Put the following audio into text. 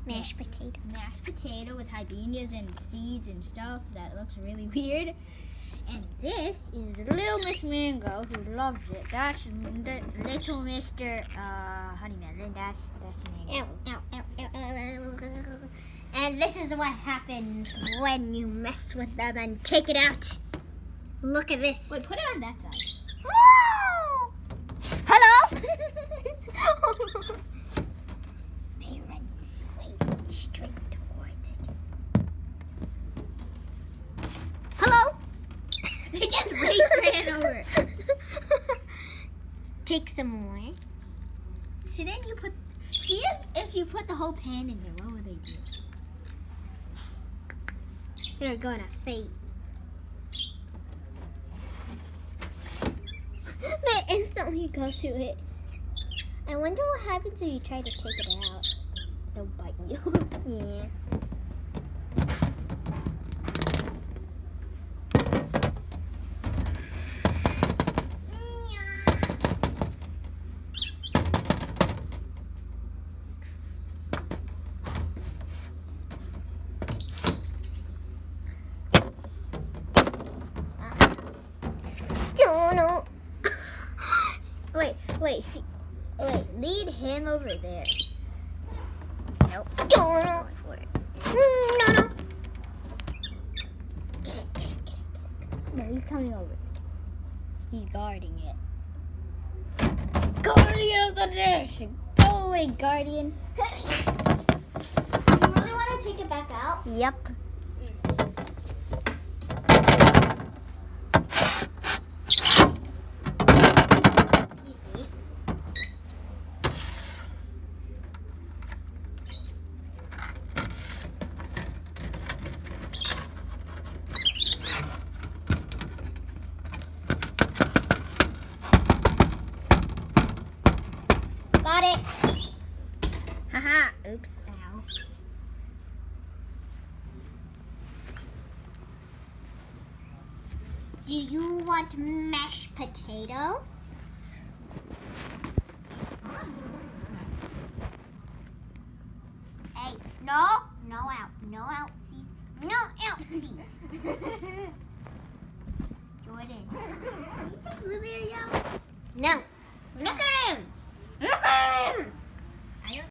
Mashed potato. Mashed potato with habaneros and seeds and stuff. That looks really weird. And this is Little Miss Mango, who loves it. That's Little Mr. Honeyman. Then that's Mango. And this is what happens when you mess with them and take it out. Look at this. Wait, put it on that side. Woo! Hello? They run straight towards it. Hello? They just ran over. Take some more. Shouldn't you put... See if you put the whole pan in there, what would they do? They're gonna faint. They instantly go to it. I wonder what happens if you try to take it out. They'll bite you. Yeah. No. Wait, see. Wait, lead him over there. Nope. No. Get it. No, he's coming over. He's guarding it. Guardian of the dish! Go away, Guardian. You really want to take it back out? Yep. Excuse me. Got it. Haha. Oops. Ow. Do you want mashed potato? Hey, no outsies. No outsies. Jordan. Can you take Blueberry out? No. Look at him.